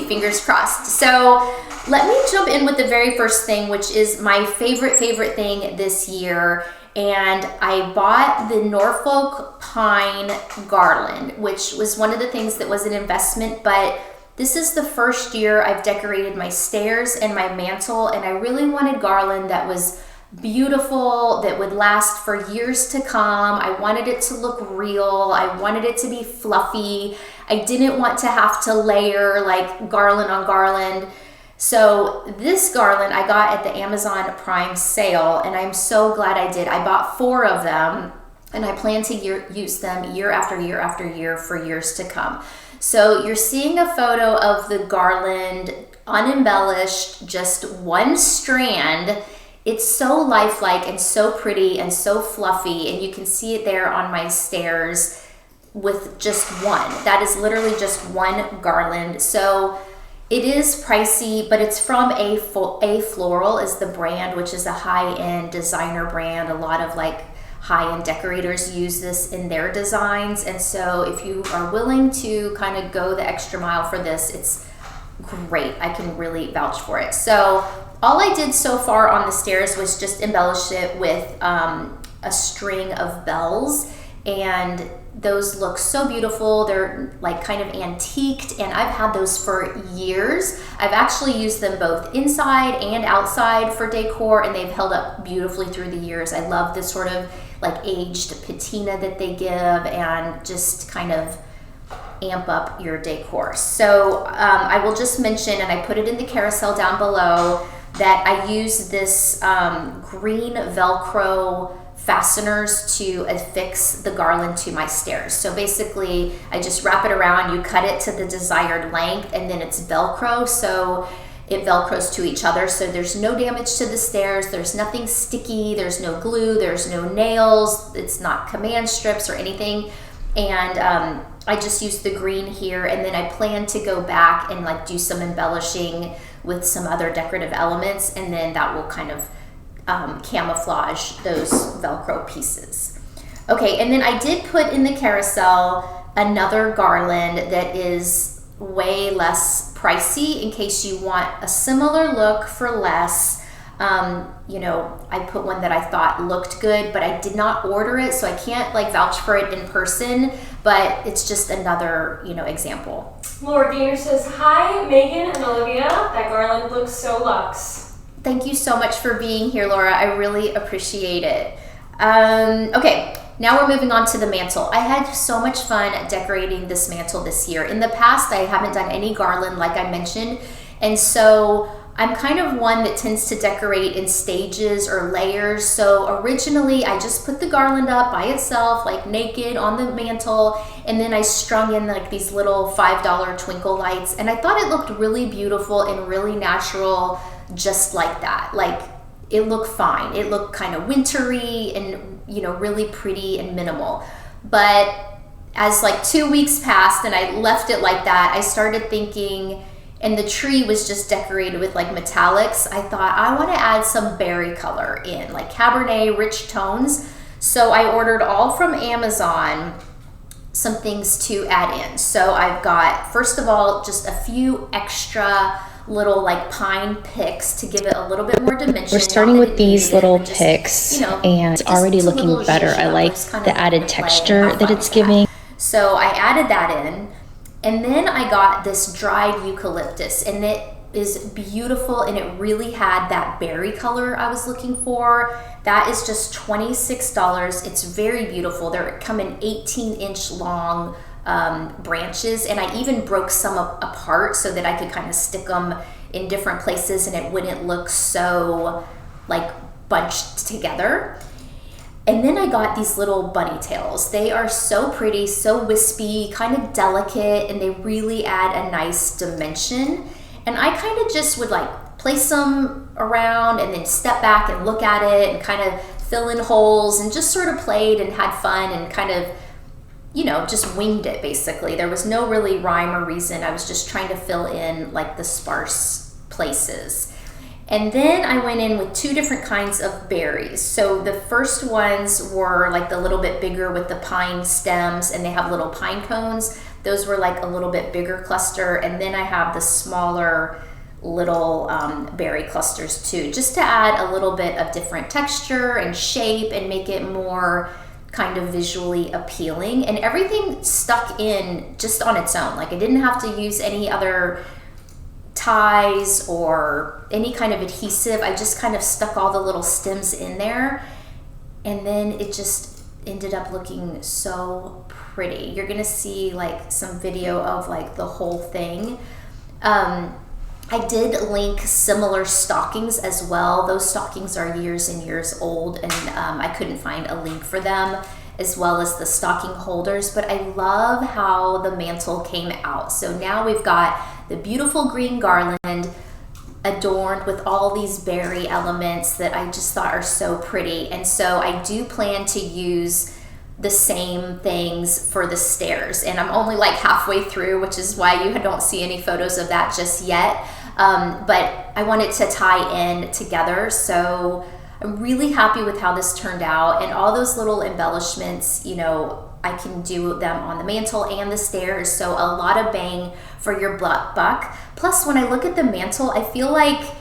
fingers crossed. So let me jump in with the very first thing, which is my favorite thing this year. And I bought the Norfolk pine garland, which was one of the things that was an investment, but this is the first year I've decorated my stairs and my mantle, and I really wanted garland that was beautiful, that would last for years to come. I wanted it to look real. I wanted it to be fluffy. I didn't want to have to layer like garland on garland. So this garland I got at the Amazon Prime sale, and I'm so glad I did. I bought 4 of them, and I plan to use them year after year after year for years to come. So you're seeing a photo of the garland unembellished, just one strand. It's so lifelike and so pretty and so fluffy, and you can see it there on my stairs with just one. That is literally just one garland. So it is pricey, but it's from A Floral is the brand, which is a high-end designer brand. A lot of like high-end decorators use this in their designs. And so if you are willing to kind of go the extra mile for this, it's great. I can really vouch for it. So all I did so far on the stairs was just embellish it with a string of bells, and those look so beautiful. They're like kind of antiqued, and I've had those for years. I've actually used them both inside and outside for decor, and they've held up beautifully through the years. I love this sort of like aged patina that they give, and just kind of amp up your decor. So I will just mention, and I put it in the carousel down below, that I use this green Velcro fasteners to affix the garland to my stairs. So basically I just wrap it around, you cut it to the desired length, and then it's Velcro, so it Velcros to each other, so there's no damage to the stairs, there's nothing sticky, there's no glue, there's no nails, it's not command strips or anything. And I just used the green here, and then I plan to go back and like do some embellishing with some other decorative elements, and then that will kind of camouflage those Velcro pieces. Okay, and then I did put in the carousel another garland that is way less pricey in case you want a similar look for less. You know, I put one that I thought looked good, but I did not order it, so I can't like vouch for it in person, but it's just another, you know, example. Laura Gainer says, hi, Megan and Olivia. That garland looks so luxe. Thank you so much for being here, Laura. I really appreciate it. Okay, now we're moving on to the mantle. I had so much fun decorating this mantle this year. In the past, I haven't done any garland like I mentioned, and so I'm kind of one that tends to decorate in stages or layers. So originally I just put the garland up by itself, like naked on the mantle, and then I strung in like these little $5 twinkle lights, and I thought it looked really beautiful and really natural just like that. Like it looked fine. It looked kind of wintry and, you know, really pretty and minimal. But as like 2 weeks passed and I left it like that, I started thinking, and the tree was just decorated with like metallics, I thought I want to add some berry color in, like Cabernet rich tones. So I ordered all from Amazon some things to add in. So I've got, first of all, just a few extra little like pine picks to give it a little bit more dimension. We're starting with these little picks, you know, and it's already looking better. I like the added texture that it's giving. So I added that in. And then I got this dried eucalyptus, and it is beautiful, and it really had that berry color I was looking for. That is just $26. It's very beautiful. They come in 18-inch long branches, and I even broke some apart so that I could kind of stick them in different places and it wouldn't look so like bunched together. And then I got these little bunny tails. They are so pretty, so wispy, kind of delicate, and they really add a nice dimension. And I kind of just would like place them around and then step back and look at it and kind of fill in holes, and just sort of played and had fun and kind of, you know, just winged it basically. There was no really rhyme or reason. I was just trying to fill in like the sparse places. And then I went in with 2 different kinds of berries. So the first ones were like the little bit bigger with the pine stems, and they have little pine cones. Those were like a little bit bigger cluster. And then I have the smaller little berry clusters too, just to add a little bit of different texture and shape and make it more kind of visually appealing. And everything stuck in just on its own. Like I didn't have to use any other ties or any kind of adhesive. I just kind of stuck all the little stems in there, and then it just ended up looking so pretty. You're gonna see like some video of like the whole thing. I did link similar stockings as well. Those stockings are years and years old, and I couldn't find a link for them, as well as the stocking holders, but I love how the mantle came out. So now we've got the beautiful green garland adorned with all these berry elements that I just thought are so pretty. And so I do plan to use the same things for the stairs, and I'm only like halfway through, which is why you don't see any photos of that just yet. But I want it to tie in together, so I'm really happy with how this turned out. And all those little embellishments, you know, I can do them on the mantle and the stairs, so a lot of bang for your buck. Plus, when I look at the mantle, I feel like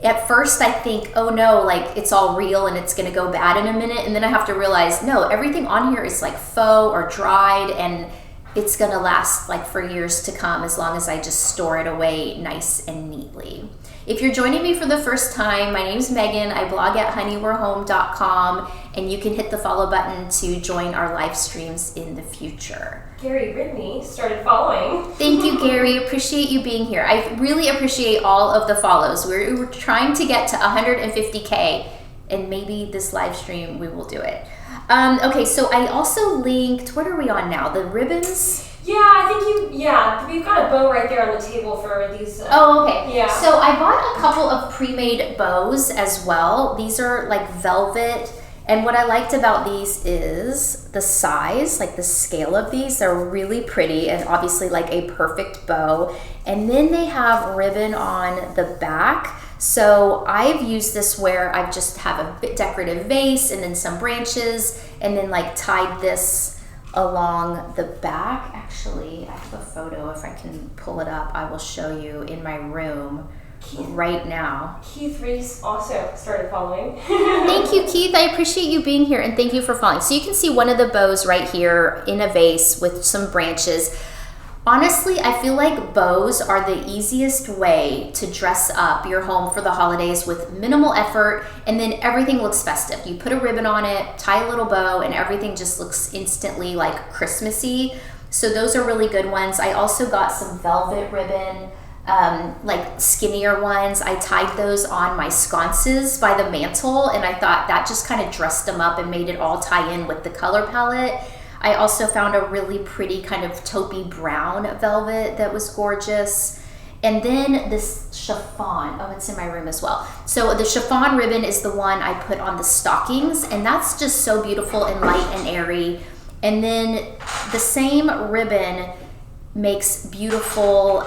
at first I think, oh no, like it's all real and it's gonna go bad in a minute, and then I have to realize, no, everything on here is like faux or dried, and it's gonna last like for years to come as long as I just store it away nice and neatly. If you're joining me for the first time, my name's Megan. I blog at honeywearhome.com, and you can hit the follow button to join our live streams in the future. Gary Ridney started following. Thank you, Gary. Appreciate you being here. I really appreciate all of the follows. We're trying to get to 150K, and maybe this live stream we will do it. Okay, so I also linked, what are we on now? The ribbons? Yeah, I think we've got a bow right there on the table for these. Oh, okay. Yeah. So I bought a couple of pre-made bows as well. These are like velvet, and what I liked about these is the size, like the scale of these. They're really pretty, and obviously like a perfect bow. And then they have ribbon on the back. So I've used this where I've just have a bit decorative vase and then some branches, and then like tied this along the back. Actually, I have a photo. If I can pull it up, I will show you in my room right now. Keith Reese also started following. Thank you, Keith. I appreciate you being here, and thank you for following. So you can see one of the bows right here in a vase with some branches. Honestly, I feel like bows are the easiest way to dress up your home for the holidays with minimal effort, and then everything looks festive. You put a ribbon on it, tie a little bow, and everything just looks instantly like Christmassy. So those are really good ones. I also got some velvet ribbon, like skinnier ones. I tied those on my sconces by the mantle, and I thought that just kind of dressed them up and made it all tie in with the color palette. I also found a really pretty kind of taupey brown velvet that was gorgeous. And then this chiffon, oh, it's in my room as well. So the chiffon ribbon is the one I put on the stockings, and that's just so beautiful and light and airy. And then the same ribbon makes beautiful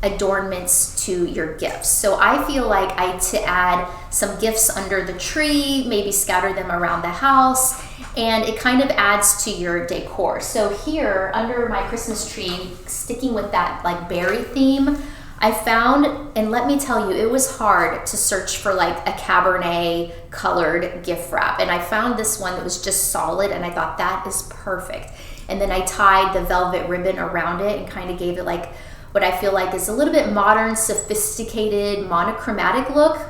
adornments to your gifts. So I feel like to add some gifts under the tree, maybe scatter them around the house, and it kind of adds to your decor. So here under my Christmas tree, sticking with that like berry theme, I found, and let me tell you, it was hard to search for like a Cabernet colored gift wrap, and I found this one that was just solid, and I thought that is perfect. And then I tied the velvet ribbon around it and kind of gave it like what I feel like is a little bit modern, sophisticated, monochromatic look,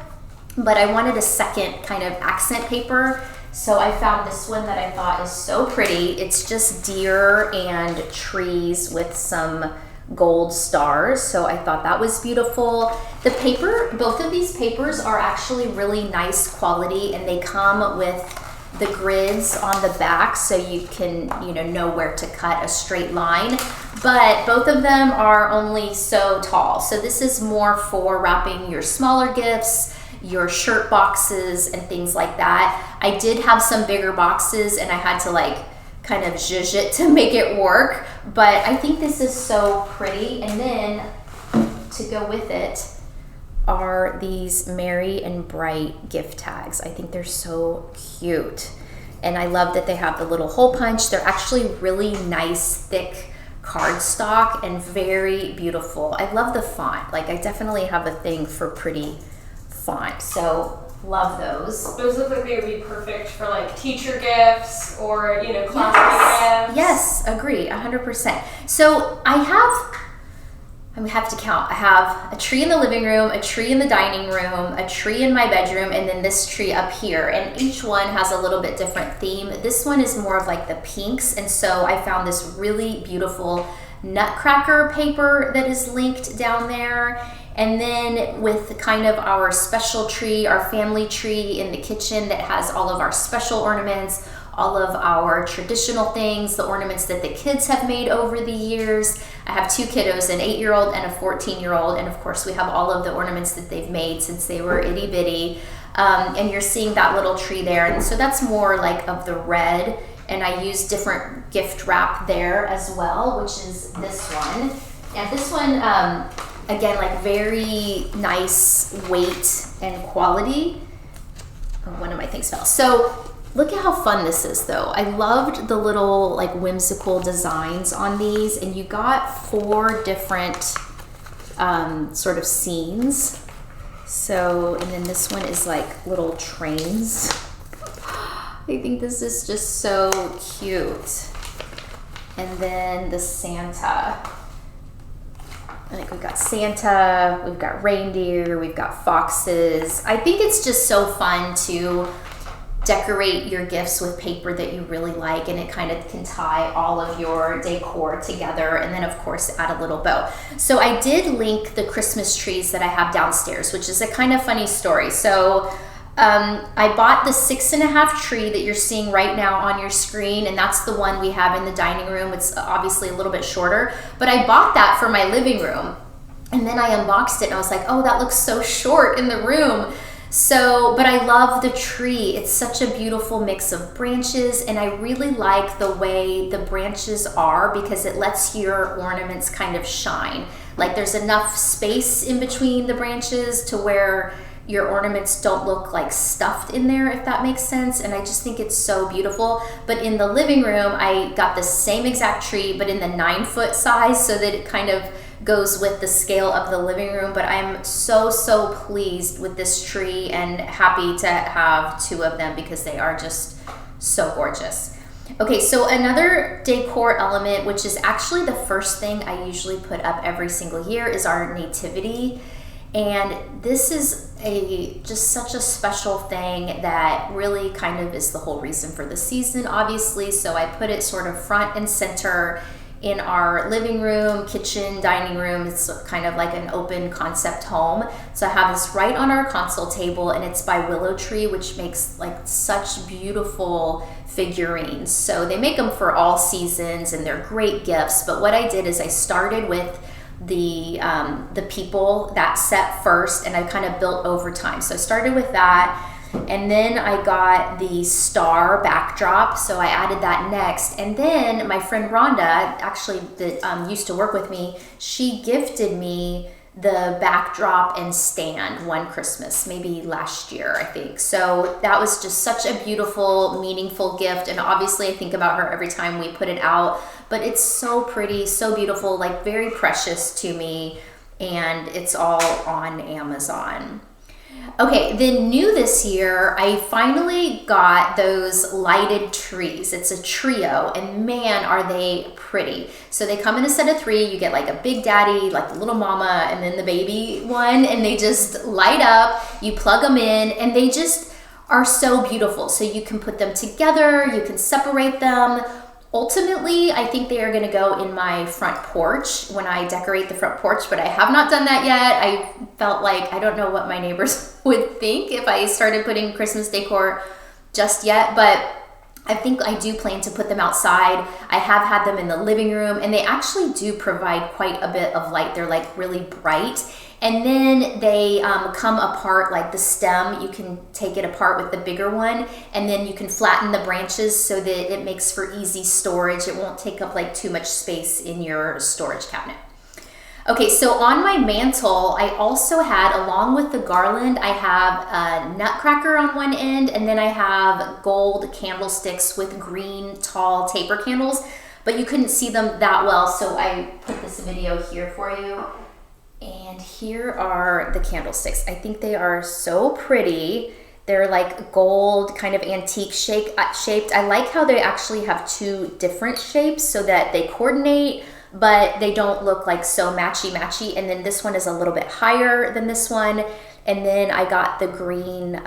but I wanted a second kind of accent paper. So I found this one that I thought is so pretty. It's just deer and trees with some gold stars. So I thought that was beautiful. The paper, both of these papers are actually really nice quality, and they come with the grids on the back so you can, know where to cut a straight line. But both of them are only so tall. So this is more for wrapping your smaller gifts, your shirt boxes, and things like that. I did have some bigger boxes, and I had to like kind of zhuzh it to make it work, but I think this is so pretty. And then to go with it are these Merry and Bright gift tags. I think they're so cute, and I love that they have the little hole punch. They're actually really nice, thick cardstock and very beautiful. I love the font. Like, I definitely have a thing for pretty font, so love those. Those look like they would be perfect for like teacher gifts or, you know, classmate gifts. Yes, agree, 100%. So I have to count. I have a tree in the living room, a tree in the dining room, a tree in my bedroom, and then this tree up here. And each one has a little bit different theme. This one is more of like the pinks, and so I found this really beautiful nutcracker paper that is linked down there. And then with kind of our special tree, our family tree in the kitchen that has all of our special ornaments, all of our traditional things, the ornaments that the kids have made over the years. I have 2 kiddos, an 8-year-old and a 14-year-old, and of course we have all of the ornaments that they've made since they were itty bitty. And you're seeing that little tree there, and so that's more like of the red, and I use different gift wrap there as well, which is this one. And this one, again, like very nice weight and quality. Oh, one of my things fell. So look at how fun this is though. I loved the little like whimsical designs on these, and you got 4 different sort of scenes. So, and then this one is like little trains. I think this is just so cute. And then the Santa. I think we've got Santa, we've got reindeer, we've got foxes. I think it's just so fun to decorate your gifts with paper that you really like, and it kind of can tie all of your decor together, and then of course add a little bow. So I did link the Christmas trees that I have downstairs, which is a kind of funny story. So I bought the 6.5 tree that you're seeing right now on your screen, and that's the one we have in the dining room. It's obviously a little bit shorter, but I bought that for my living room, and then I unboxed it and I was like, oh, that looks so short in the room. So, but I love the tree. It's such a beautiful mix of branches, and I really like the way the branches are because it lets your ornaments kind of shine. Like there's enough space in between the branches to where your ornaments don't look like stuffed in there, if that makes sense. And I just think it's so beautiful. But in the living room, I got the same exact tree, but in the 9-foot size, so that it kind of goes with the scale of the living room. But I'm so pleased with this tree and happy to have 2 of them because they are just so gorgeous. Okay, so another decor element, which is actually the first thing I usually put up every single year, is our nativity. And this is just such a special thing that really kind of is the whole reason for the season, obviously. So I put it sort of front and center in our living room, kitchen, dining room. It's kind of like an open concept home. So I have this right on our console table, and it's by Willow Tree, which makes like such beautiful figurines. So they make them for all seasons, and they're great gifts. But what I did is I started with the people, that set first, and I kind of built over time. So I started with that, and then I got the star backdrop, so I added that next. And then my friend Rhonda, actually that used to work with me, she gifted me the backdrop and stand one Christmas, maybe last year, I think. So that was just such a beautiful, meaningful gift, and obviously I think about her every time we put it out. But it's so pretty, so beautiful, like very precious to me, and it's all on Amazon. Okay, then new this year, I finally got those lighted trees. It's a trio, and man, are they pretty. So they come in a set of 3. You get like a big daddy, like the little mama, and then the baby one, and they just light up. You plug them in, and they just are so beautiful. So you can put them together, you can separate them. Ultimately, I think they are going to go in my front porch when I decorate the front porch, but I have not done that yet. I felt like, I don't know what my neighbors would think if I started putting Christmas decor just yet, but I think I do plan to put them outside. I have had them in the living room, and they actually do provide quite a bit of light. They're like really bright. And then they come apart, like the stem, you can take it apart with the bigger one, and then you can flatten the branches so that it makes for easy storage. It won't take up like too much space in your storage cabinet. Okay, so on my mantle, I also had, along with the garland, I have a nutcracker on one end, and then I have gold candlesticks with green tall taper candles. but you couldn't see them that well, so I put this video here for you. And here are the candlesticks. I think they are so pretty. They're like gold, kind of antique shaped. I like how they actually have two different shapes so that they coordinate, but they don't look like so matchy. And then this one is a little bit higher than this one. And then I got the green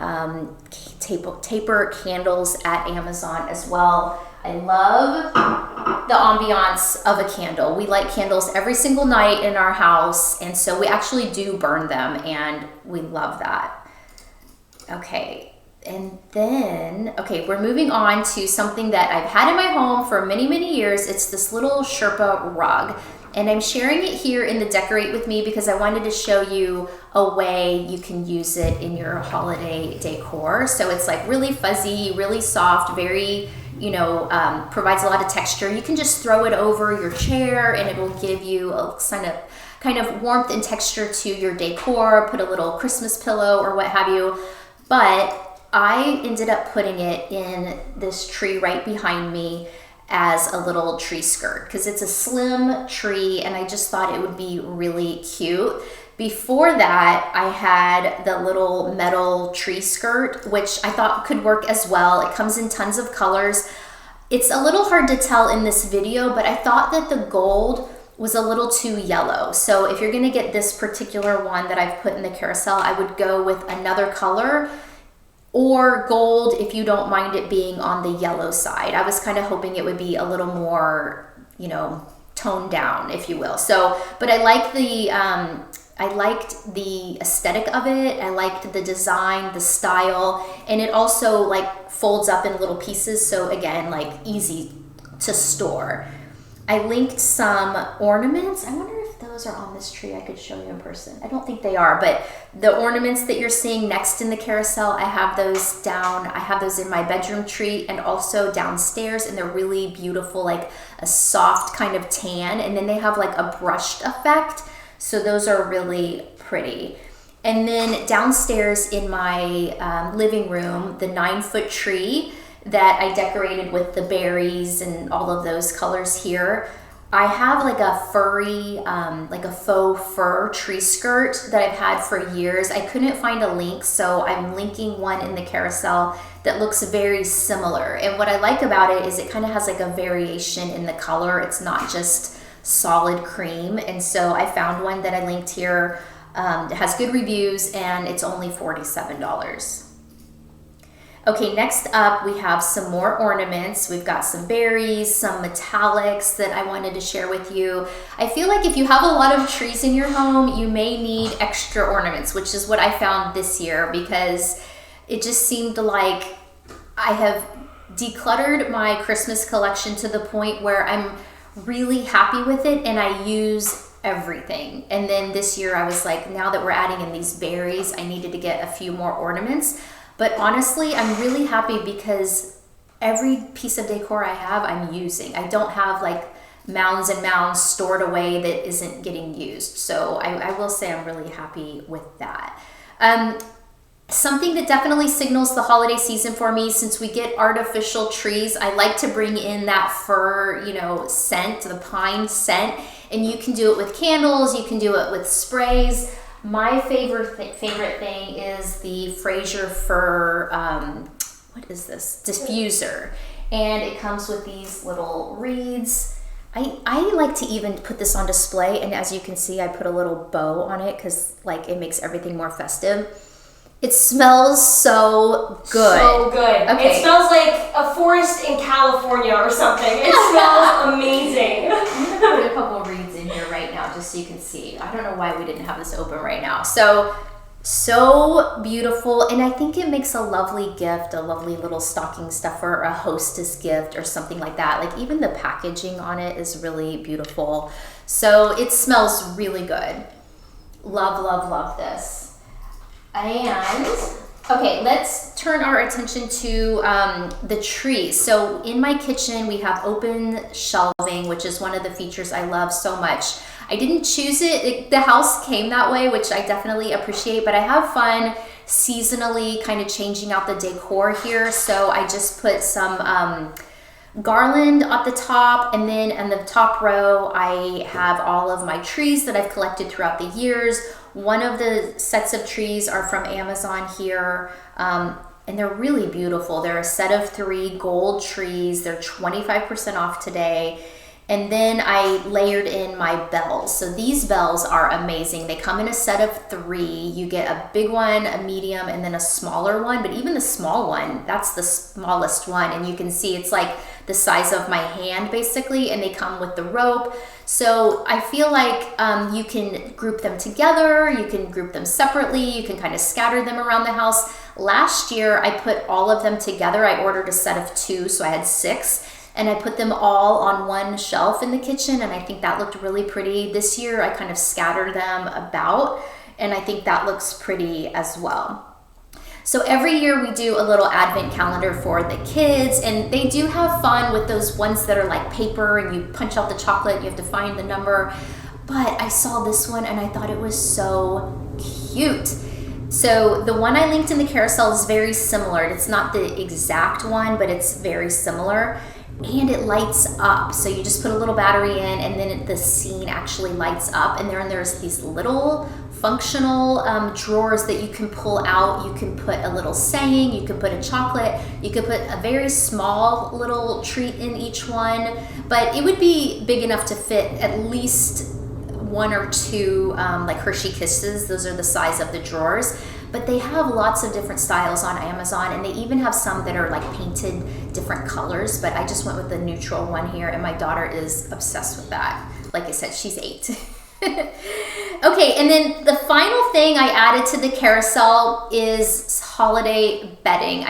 taper candles at Amazon as well. I love the ambiance of a candle. We light candles every single night in our house, and so we actually do burn them, and we love that. Okay, and then, we're moving on to something that I've had in my home for many, many years. It's this little Sherpa rug. And I'm sharing it here in the Decorate With Me because I wanted to show you a way you can use it in your holiday decor. So it's like really fuzzy, really soft, very, provides a lot of texture. You can just throw it over your chair and it will give you a kind of warmth and texture to your decor, put a little Christmas pillow or what have you. But I ended up putting it in this tree right behind me as a little tree skirt because it's a slim tree and I just thought it would be really cute. Before that, I had the little metal tree skirt, which I thought could work as well. It comes in tons of colors. It's a little hard to tell in this video, but I thought that the gold was a little too yellow. So if you're gonna get this particular one that I've put in the carousel, I would go with another color or gold if you don't mind it being on the yellow side. I was kind of hoping it would be a little more, toned down, if you will. So, but I liked the aesthetic of it. I liked the design, the style, and it also like folds up in little pieces. So again, like easy to store. I linked some ornaments. I wonder if those are on this tree. I could show you in person. I don't think they are, but the ornaments that you're seeing next in the carousel, I have those down. I have those in my bedroom tree and also downstairs, and they're really beautiful, like a soft kind of tan, and then they have like a brushed effect. So those are really pretty. And then downstairs in my living room, the 9-foot tree that I decorated with the berries and all of those colors here. I have like a furry, like a faux fur tree skirt that I've had for years. I couldn't find a link, so I'm linking one in the carousel that looks very similar. And what I like about it is it kind of has like a variation in the color. It's not just solid cream. And so I found one that I linked here. It has good reviews and it's only $47. Okay, next up we have some more ornaments. We've got some berries, some metallics that I wanted to share with you. I feel like if you have a lot of trees in your home, you may need extra ornaments, which is what I found this year because it just seemed like I have decluttered my Christmas collection to the point where I'm really happy with it and I use everything. And then this year I was like, now that we're adding in these berries, I needed to get a few more ornaments. But honestly, I'm really happy because every piece of decor I have, I'm using. I don't have like mounds and mounds stored away that isn't getting used. So I will say I'm really happy with that. Something that definitely signals the holiday season for me, since we get artificial trees, I like to bring in that fir, scent, the pine scent. And you can do it with candles, you can do it with sprays. My favorite thing is the Fraser Fir, what is this? Diffuser. And it comes with these little reeds. I like to even put this on display, and as you can see, I put a little bow on it because like it makes everything more festive. It smells so good. So good. Okay. It smells like a forest in California or something. It smells amazing. I'm gonna put a couple of reeds in here right now just so you can see. I don't know why we didn't have this open right now. So beautiful, and I think it makes a lovely gift, a lovely little stocking stuffer, a hostess gift or something like that. Like even the packaging on it is really beautiful. So it smells really good. Love, love, love this. And okay, let's turn our attention to the trees. So in my kitchen, we have open shelving, which is one of the features I love so much. I didn't choose it. The house came that way, which I definitely appreciate, but I have fun seasonally kind of changing out the decor here. So I just put some garland at the top, and then in the top row I have all of my trees that I've collected throughout the years. One of the sets of trees are from Amazon here, and they're really beautiful. They're a set of 3 gold trees. They're 25% off today. And then I layered in my bells. So these bells are amazing. They come in a set of 3. You get a big one, a medium, and then a smaller one. But even the small one, that's the smallest one. And you can see it's like the size of my hand basically, and they come with the rope. So I feel like you can group them together, you can group them separately, you can kind of scatter them around the house. Last year I put all of them together. I ordered a set of 2, so I had 6. And I put them all on one shelf in the kitchen, and I think that looked really pretty. This year I kind of scattered them about, and I think that looks pretty as well. So every year we do a little advent calendar for the kids, and they do have fun with those ones that are like paper and you punch out the chocolate, you have to find the number. But I saw this one and I thought it was so cute. So the one I linked in the carousel is very similar. It's not the exact one, but it's very similar. And it lights up. So you just put a little battery in, and then the scene actually lights up. And there's these little functional drawers that you can pull out. You can put a little saying, you can put a chocolate, you could put a very small little treat in each one, but it would be big enough to fit at least 1 or 2 like Hershey Kisses. Those are the size of the drawers. But they have lots of different styles on Amazon, and they even have some that are like painted different colors, but I just went with the neutral one here, and my daughter is obsessed with that. Like I said, she's 8. Okay, and then the final thing I added to the carousel is holiday bedding.